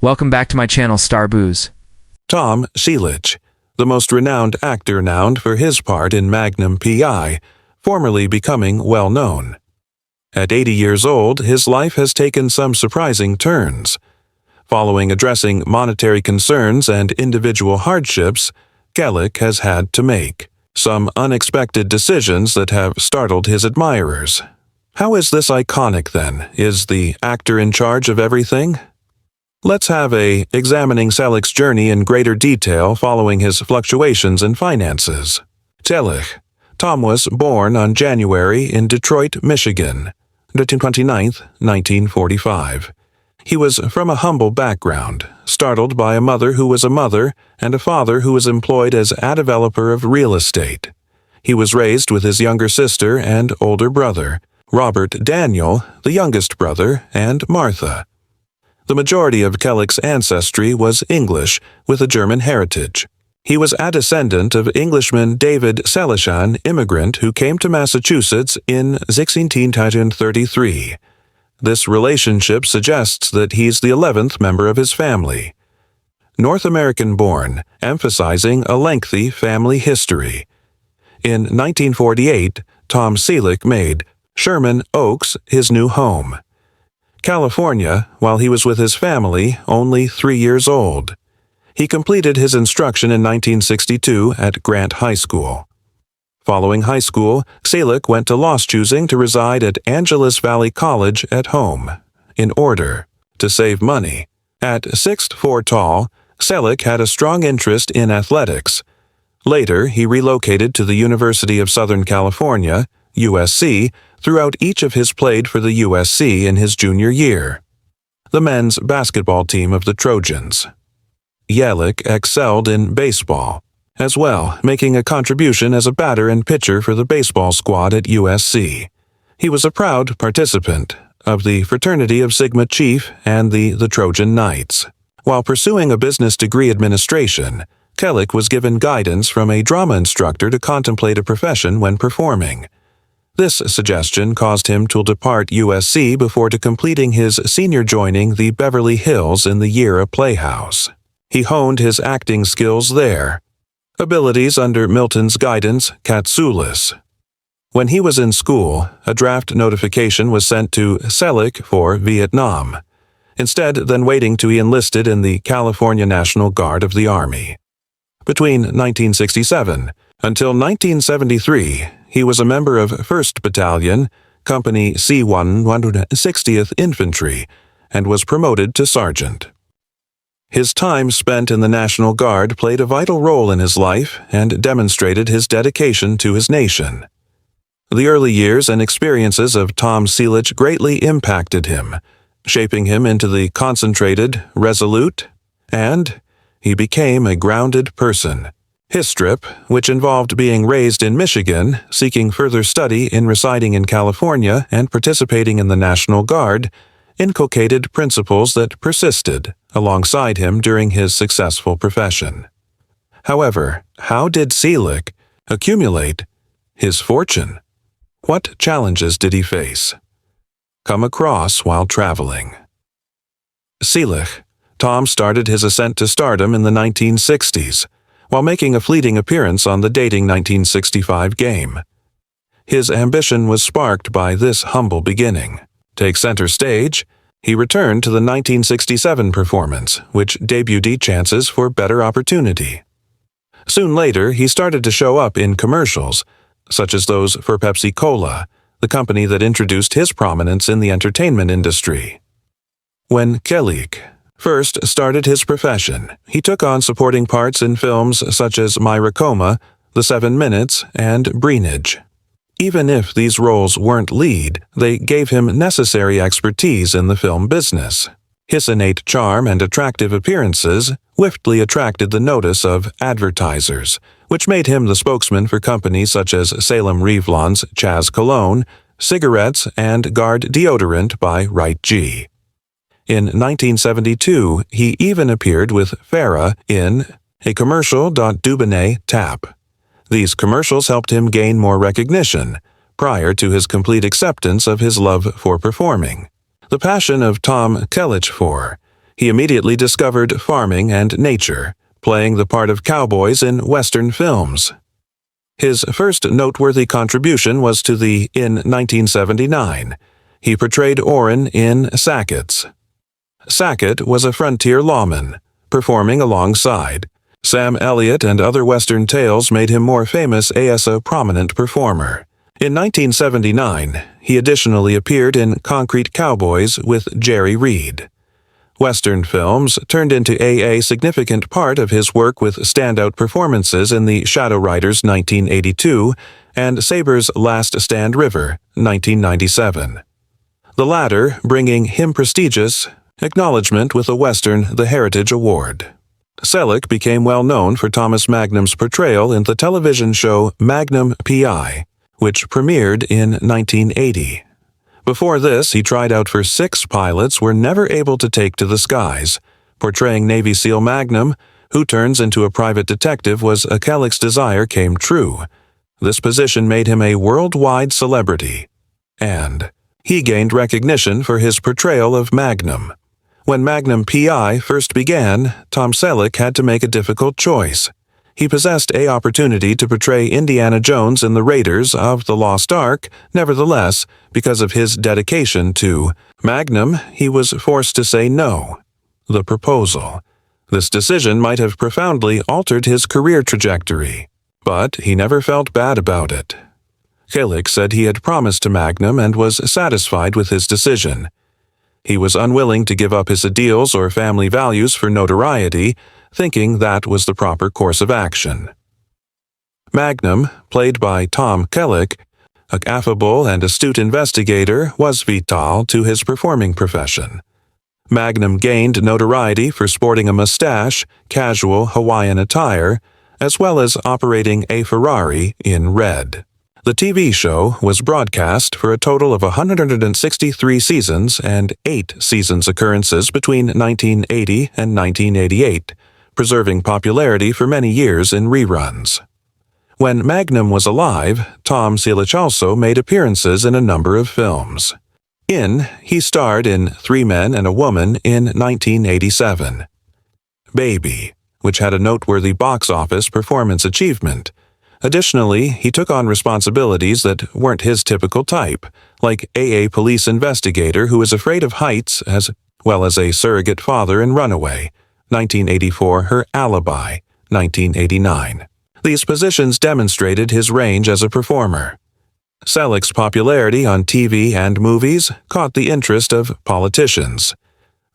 Welcome back to my channel, Star Booze. Tom Selleck, the most renowned actor known for his part in Magnum P.I., formerly becoming well known. At 80 years old, his life has taken some surprising turns. Following addressing monetary concerns and individual hardships, Selleck has had to make some unexpected decisions that have startled his admirers. How is this iconic, then? Is the actor in charge of everything? Let's have a examining Selleck's journey in greater detail following his fluctuations in finances. Selleck. Tom was born on January in Detroit, Michigan, the 29th, 1945. He was from a humble background, startled by a mother who was a mother and a father who was employed as a developer of real estate. He was raised with his younger sister and older brother, Robert Daniel, the youngest brother, and Martha. The majority of Selleck's ancestry was English, with a German heritage. He was a descendant of Englishman David Selleck, immigrant who came to Massachusetts in 1633. This relationship suggests that he's the 11th member of his family. North American-born, emphasizing a lengthy family history. In 1948, Tom Selleck made Sherman Oaks his new home. California, while he was with his family, only 3 years old. He completed his instruction in 1962 at Grant High School. Following high school, Selleck went to law choosing to reside at Angeles Valley College at home, in order to save money. At 6'4" tall, Selleck had a strong interest in athletics. Later, he relocated to the University of Southern California, USC, throughout each of his played for the USC in his junior year, the men's basketball team of the Trojans. Selleck excelled in baseball, as well, making a contribution as a batter and pitcher for the baseball squad at USC. He was a proud participant of the fraternity of Sigma Chief and the Trojan Knights. While pursuing a business degree administration, Selleck was given guidance from a drama instructor to contemplate a profession when performing. This suggestion caused him to depart USC before completing his senior joining the Beverly Hills in the Yera Playhouse. He honed his acting skills there. Abilities under Milton's guidance, Katsoulis. When he was in school, a draft notification was sent to Selleck for Vietnam, instead than waiting to be enlisted in the California National Guard of the Army. Between 1967 until 1973, he was a member of 1st Battalion, Company C1 160th Infantry, and was promoted to sergeant. His time spent in the National Guard played a vital role in his life and demonstrated his dedication to his nation. The early years and experiences of Tom Selleck greatly impacted him, shaping him into the concentrated, resolute, and he became a grounded person. His trip, which involved being raised in Michigan, seeking further study in residing in California and participating in the National Guard, inculcated principles that persisted alongside him during his successful profession. However, how did Selleck accumulate his fortune? What challenges did he face? Come across while traveling. Selleck. Tom started his ascent to stardom in the 1960s, while making a fleeting appearance on the dating 1965 game. His ambition was sparked by this humble beginning. Take center stage, he returned to the 1967 performance, which debuted chances for better opportunity. Soon later, he started to show up in commercials, such as those for Pepsi Cola, the company that introduced his prominence in the entertainment industry. When Selleck first started his profession, he took on supporting parts in films such as Myra Coma, The 7 Minutes, and Greenidge. Even if these roles weren't lead, they gave him necessary expertise in the film business. His innate charm and attractive appearances swiftly attracted the notice of advertisers, which made him the spokesman for companies such as Salem Revlon's Chaz Cologne, cigarettes, and Guard deodorant by Right G. In 1972, he even appeared with Farrah in a commercial Dubonnet Tap. These commercials helped him gain more recognition, prior to his complete acceptance of his love for performing. The passion of Tom Selleck for He immediately discovered farming and nature, playing the part of cowboys in Western films. His first noteworthy contribution was to in 1979. He portrayed Orrin in Sackett's. Sackett was a frontier lawman, performing alongside. Sam Elliott and other Western tales made him more famous as a prominent performer. In 1979, he additionally appeared in Concrete Cowboys with Jerry Reed. Western films turned into a significant part of his work with standout performances in The Shadow Riders 1982 and Saber's Last Stand River 1997. The latter bringing him prestigious acknowledgement with a Western The Heritage Award. Selleck became well known for Thomas Magnum's portrayal in the television show Magnum P.I., which premiered in 1980. Before this, he tried out for 6 pilots were never able to take to the skies. Portraying Navy SEAL Magnum, who turns into a private detective, was a Selleck's desire came true. This position made him a worldwide celebrity. And he gained recognition for his portrayal of Magnum. When Magnum P.I. first began, Tom Selleck had to make a difficult choice. He possessed an opportunity to portray Indiana Jones in the Raiders of the Lost Ark. Nevertheless, because of his dedication to Magnum, he was forced to say no. The proposal. This decision might have profoundly altered his career trajectory, but he never felt bad about it. Selleck said he had promised to Magnum and was satisfied with his decision. He was unwilling to give up his ideals or family values for notoriety, thinking that was the proper course of action. Magnum, played by Tom Selleck, an affable and astute investigator, was vital to his performing profession. Magnum gained notoriety for sporting a mustache, casual Hawaiian attire, as well as operating a Ferrari in red. The TV show was broadcast for a total of 163 seasons and 8 seasons occurrences between 1980 and 1988, preserving popularity for many years in reruns. When Magnum was alive, Tom Selleck also made appearances in a number of films. He starred in 3 Men and a Woman in 1987. Baby, which had a noteworthy box office performance achievement. Additionally, he took on responsibilities that weren't his typical type, like a police investigator who is afraid of heights, as well as a surrogate father in Runaway, 1984, Her Alibi, 1989. These positions demonstrated his range as a performer. Selleck's popularity on TV and movies caught the interest of politicians.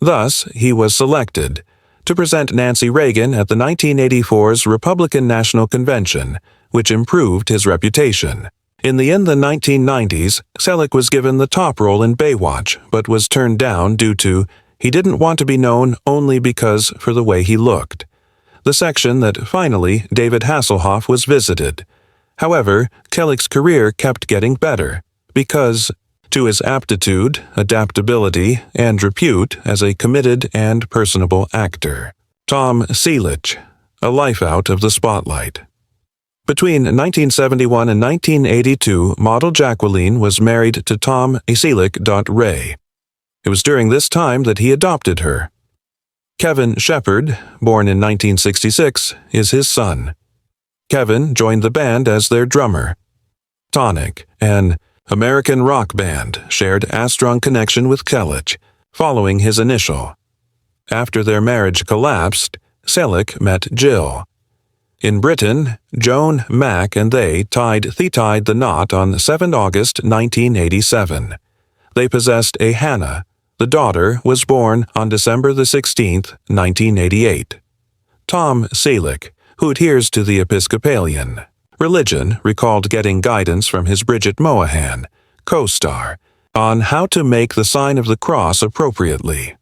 Thus, he was selected to present Nancy Reagan at the 1984's Republican National Convention, which improved his reputation. In the 1990s, Selleck was given the top role in Baywatch, but was turned down due to he didn't want to be known only because for the way he looked. The section that finally David Hasselhoff was visited. However, Selleck's career kept getting better because to his aptitude, adaptability, and repute as a committed and personable actor. Tom Selleck, a life out of the spotlight. Between 1971 and 1982, model Jacqueline was married to Tom Selleck. Ray. It was during this time that he adopted her. Kevin Shepard, born in 1966, is his son. Kevin joined the band as their drummer. Tonic, an American rock band, shared a strong connection with Selleck, following his initial. After their marriage collapsed, Selleck met Jill. In Britain, Joan Mack and they tied the knot on 7 August 1987. They possessed a Hannah. The daughter was born on December 16, 1988. Tom Selleck, who adheres to the Episcopalian religion, recalled getting guidance from his Bridget Moynahan, co-star, on how to make the sign of the cross appropriately.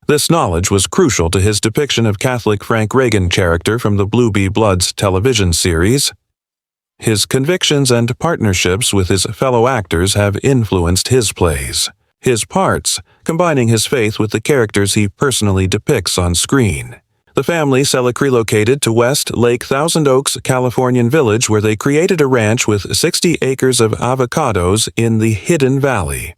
This knowledge was crucial to his depiction of Catholic Frank Reagan character from the Bluebee Bloods television series. His convictions and partnerships with his fellow actors have influenced his plays, his parts, combining his faith with the characters he personally depicts on screen. The family Selleck relocated to West Lake Thousand Oaks, Californian village where they created a ranch with 60 acres of avocados in the Hidden Valley.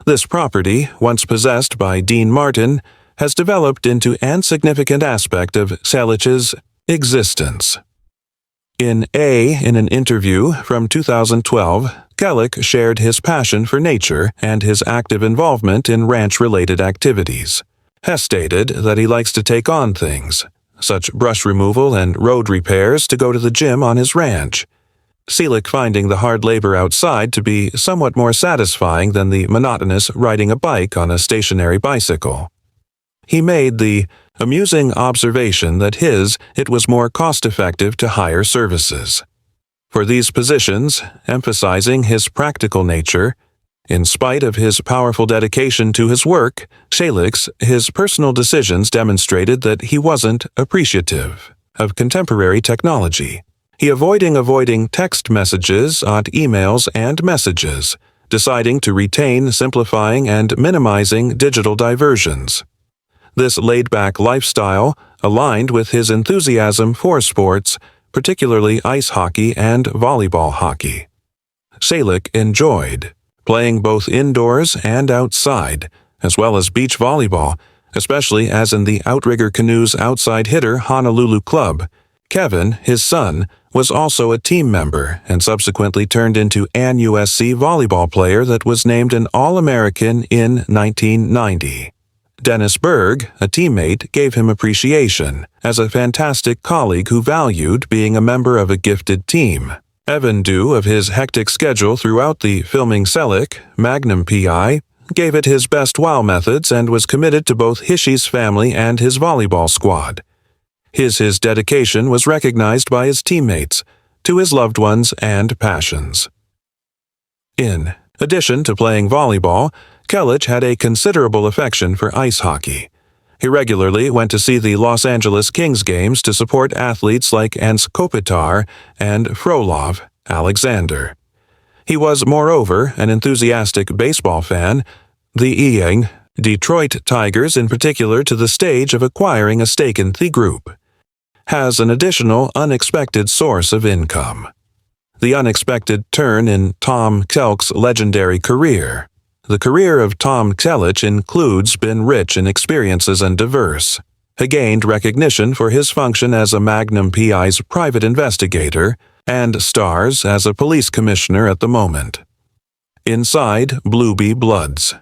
This property, once possessed by Dean Martin, has developed into an significant aspect of Selleck's existence. In an interview from 2012, Selleck shared his passion for nature and his active involvement in ranch-related activities. Hess stated that he likes to take on things, such brush removal and road repairs, to go to the gym on his ranch. Selleck finding the hard labor outside to be somewhat more satisfying than the monotonous riding a bike on a stationary bicycle. He made the amusing observation that it was more cost-effective to hire services. For these positions, emphasizing his practical nature, in spite of his powerful dedication to his work, his personal decisions demonstrated that he wasn't appreciative of contemporary technology. He avoiding text messages on emails and messages, deciding to retain simplifying and minimizing digital diversions. This laid-back lifestyle aligned with his enthusiasm for sports, particularly ice hockey and volleyball hockey. Selleck enjoyed playing both indoors and outside, as well as beach volleyball, especially as in the Outrigger Canoes outside hitter Honolulu club. Kevin, his son, was also a team member and subsequently turned into an USC volleyball player that was named an All-American in 1990. Dennis Berg, a teammate, gave him appreciation as a fantastic colleague who valued being a member of a gifted team. Evan Dew, of his hectic schedule throughout the filming Selleck, Magnum PI, gave it his best wow methods and was committed to both Hishi's family and his volleyball squad. His dedication was recognized by his teammates, to his loved ones and passions. In addition to playing volleyball, Selleck had a considerable affection for ice hockey. He regularly went to see the Los Angeles Kings games to support athletes like Ants Kopitar and Frolov Alexander. He was, moreover, an enthusiastic baseball fan, the Detroit Tigers in particular, to the stage of acquiring a stake in the group. Has an additional unexpected source of income. The unexpected turn in Tom Selleck's legendary career. The career of Tom Selleck includes been rich in experiences and diverse. He gained recognition for his function as a Magnum PI's private investigator and stars as a police commissioner at the moment. Inside Blueby Bloods.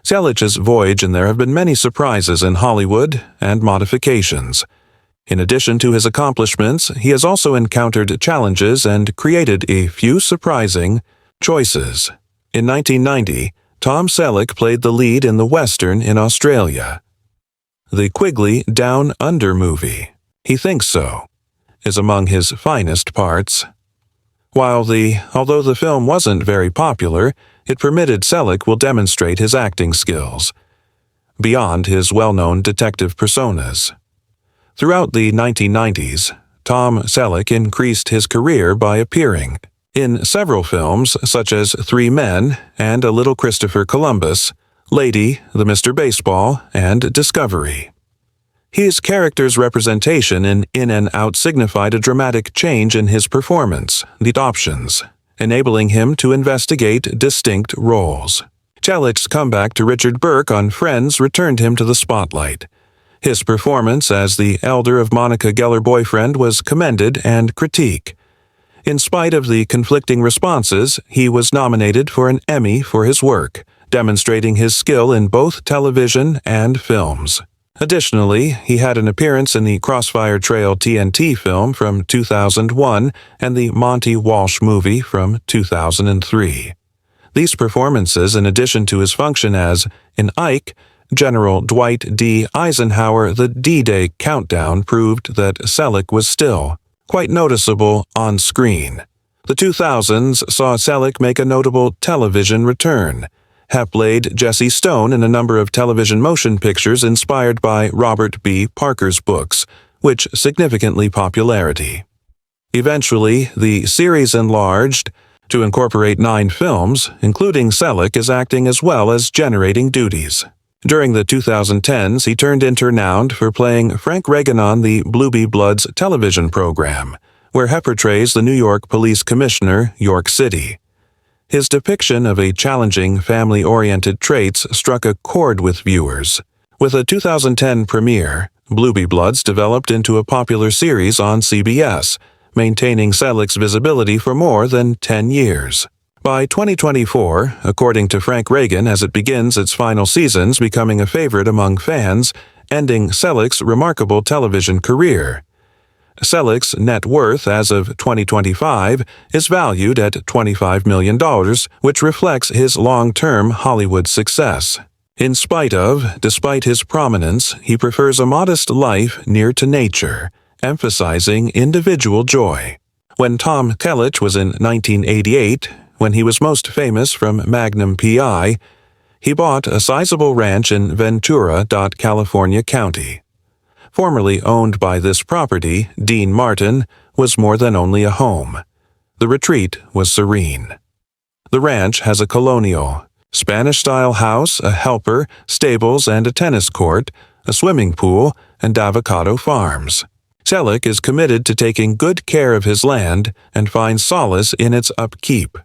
Selleck's voyage, and there have been many surprises in Hollywood and modifications. In addition to his accomplishments, he has also encountered challenges and created a few surprising choices. In 1990, Tom Selleck played the lead in the Western in Australia. The Quigley Down Under movie, He Thinks So, is among his finest parts. Although the film wasn't very popular, it permitted Selleck will demonstrate his acting skills, beyond his well-known detective personas. Throughout the 1990s, Tom Selleck increased his career by appearing in several films such as Three Men and A Little Christopher Columbus, Lady, The Mr. Baseball, and Discovery. His character's representation in and Out signified a dramatic change in his performance, the options, enabling him to investigate distinct roles. Selleck's comeback to Richard Burke on Friends returned him to the spotlight. His performance as the elder of Monica Geller boyfriend was commended and critiqued. In spite of the conflicting responses, he was nominated for an Emmy for his work, demonstrating his skill in both television and films. Additionally, he had an appearance in the Crossfire Trail TNT film from 2001 and the Monty Walsh movie from 2003. These performances, in addition to his function as, in Ike, General Dwight D. Eisenhower, the D-Day countdown, proved that Selleck was still quite noticeable on screen. The 2000s saw Selleck make a notable television return. He played Jesse Stone in a number of television motion pictures inspired by Robert B. Parker's books, which significantly popularity. Eventually, the series enlarged to incorporate 9 films, including Selleck as acting as well as generating duties. During the 2010s, he turned renowned for playing Frank Reagan on the Blueby Bloods television program, where he portrays the New York Police Commissioner, York City. His depiction of a challenging family-oriented traits struck a chord with viewers, With a 2010 premiere, Blueby Bloods developed into a popular series on CBS, maintaining Selleck's visibility for more than 10 years. By 2024, according to Frank Reagan, as it begins its final seasons, becoming a favorite among fans, ending Selleck's remarkable television career. Selleck's net worth as of 2025 is valued at $25 million, which reflects his long-term Hollywood success. Despite his prominence, he prefers a modest life near to nature, emphasizing individual joy. When Tom Selleck was in 1988, when he was most famous from Magnum PI, he bought a sizable ranch in Ventura, California County. Formerly owned by this property, Dean Martin, was more than only a home. The retreat was serene. The ranch has a colonial, Spanish-style house, a helper, stables and a tennis court, a swimming pool, and avocado farms. Selleck is committed to taking good care of his land and finds solace in its upkeep.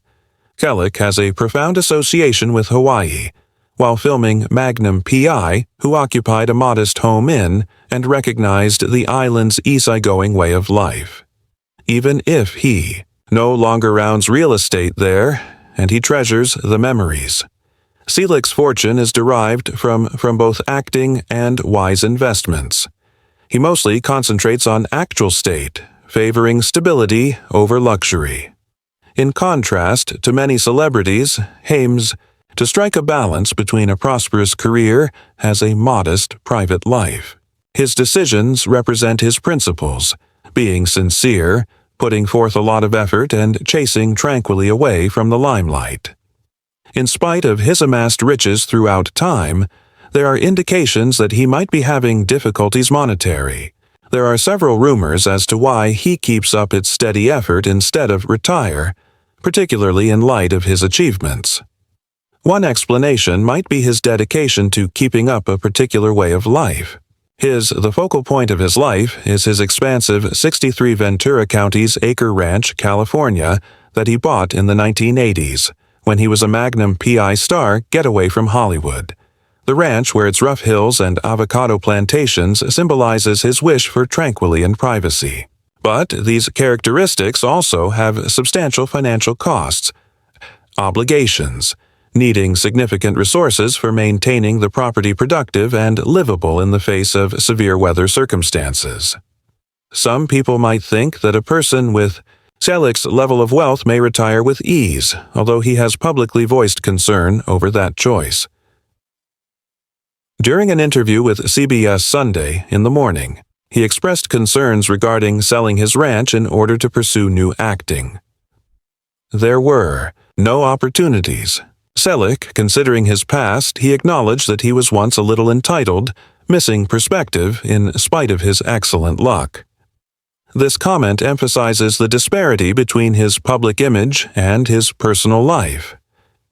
Selleck has a profound association with Hawaii. While filming Magnum PI, who occupied a modest home inn and recognized the island's easygoing way of life. Even if he no longer rounds real estate there, and he treasures the memories. Selleck's fortune is derived from both acting and wise investments. He mostly concentrates on actual state, favoring stability over luxury. In contrast to many celebrities, aims to strike a balance between a prosperous career has a modest private life. His decisions represent his principles, being sincere, putting forth a lot of effort and chasing tranquilly away from the limelight. In spite of his amassed riches throughout time, there are indications that he might be having difficulties monetary. There are several rumors as to why he keeps up its steady effort instead of retire, particularly in light of his achievements. One explanation might be his dedication to keeping up a particular way of life. The focal point of his life is his expansive 63 Ventura County's acre ranch, California, that he bought in the 1980s, when he was a Magnum PI star getaway from Hollywood. The ranch, where its rough hills and avocado plantations, symbolizes his wish for tranquility and privacy. But these characteristics also have substantial financial costs, obligations, needing significant resources for maintaining the property productive and livable in the face of severe weather circumstances. Some people might think that a person with Selleck's level of wealth may retire with ease, although he has publicly voiced concern over that choice. During an interview with CBS Sunday in the Morning, he expressed concerns regarding selling his ranch in order to pursue new acting. There were no opportunities. Selleck, considering his past, he acknowledged that he was once a little entitled, missing perspective in spite of his excellent luck. This comment emphasizes the disparity between his public image and his personal life.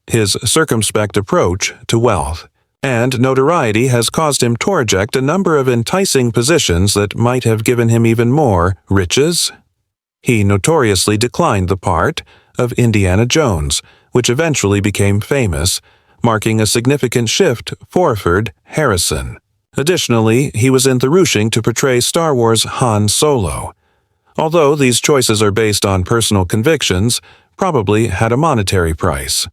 His circumspect approach to wealth and notoriety has caused him to reject a number of enticing positions that might have given him even more riches. He notoriously declined the part of Indiana Jones, which eventually became famous, marking a significant shift for Harrison. Additionally, he was in the rushing to portray Star Wars Han Solo. Although these choices are based on personal convictions, probably had a monetary price.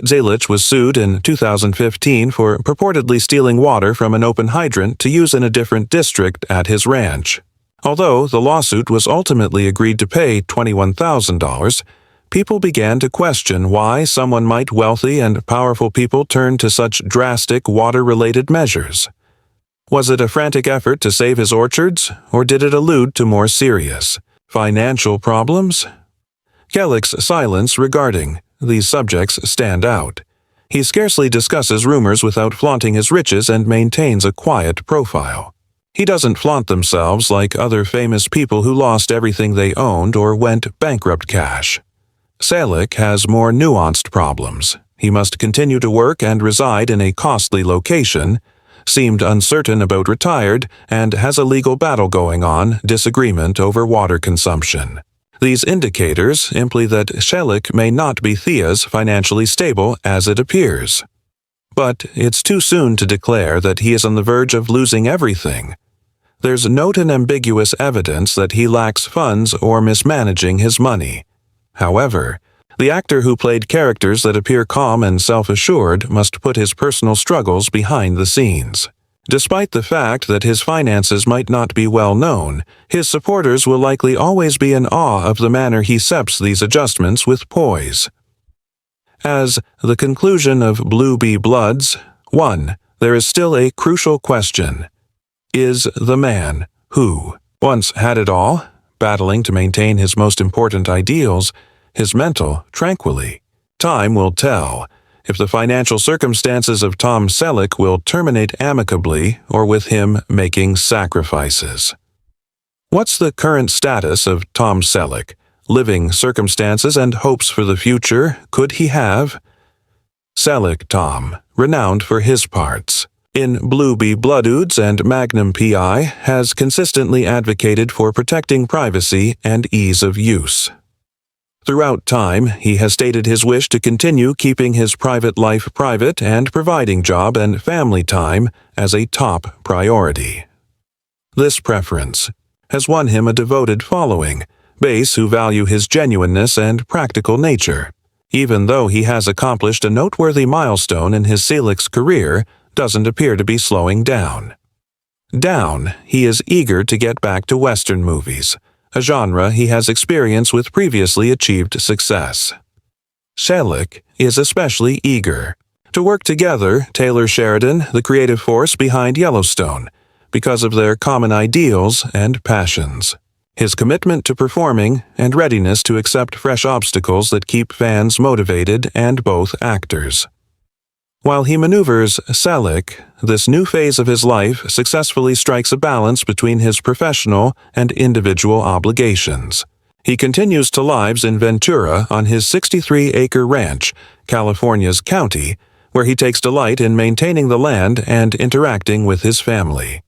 Selleck was sued in 2015 for purportedly stealing water from an open hydrant to use in a different district at his ranch. Although the lawsuit was ultimately agreed to pay $21,000, people began to question why someone might wealthy and powerful people turn to such drastic water-related measures. Was it a frantic effort to save his orchards, or did it allude to more serious financial problems? Selleck's silence regarding these subjects stand out. He scarcely discusses rumors without flaunting his riches and maintains a quiet profile. He doesn't flaunt themselves like other famous people who lost everything they owned or went bankrupt cash. Selleck has more nuanced problems. He must continue to work and reside in a costly location, seemed uncertain about retired, and has a legal battle going on, disagreement over water consumption. These indicators imply that Selleck may not be as financially stable as it appears. But it's too soon to declare that he is on the verge of losing everything. There's no ambiguous evidence that he lacks funds or mismanaging his money. However, the actor who played characters that appear calm and self-assured must put his personal struggles behind the scenes. Despite the fact that his finances might not be well known, his supporters will likely always be in awe of the manner he accepts these adjustments with poise. As the conclusion of Blue Bee Bloods, 1. There is still a crucial question. Is the man who once had it all, battling to maintain his most important ideals, his mental tranquility? Time will tell if the financial circumstances of Tom Selleck will terminate amicably or with him making sacrifices. What's the current status of Tom Selleck? Living circumstances and hopes for the future could he have? Selleck Tom, renowned for his parts in Blue Bee Bloodoods and Magnum PI, has consistently advocated for protecting privacy and ease of use. Throughout time, he has stated his wish to continue keeping his private life private and providing job and family time as a top priority. This preference has won him a devoted following base who value his genuineness and practical nature. Even though he has accomplished a noteworthy milestone in his Selleck's career, doesn't appear to be slowing down. He is eager to get back to Western movies, a genre he has experience with previously achieved success. Selleck is especially eager to work together Taylor Sheridan, the creative force behind Yellowstone, because of their common ideals and passions. His commitment to performing and readiness to accept fresh obstacles that keep fans motivated and both actors. While he maneuvers Selleck, this new phase of his life successfully strikes a balance between his professional and individual obligations. He continues to lives in Ventura on his 63-acre ranch, California's county, where he takes delight in maintaining the land and interacting with his family.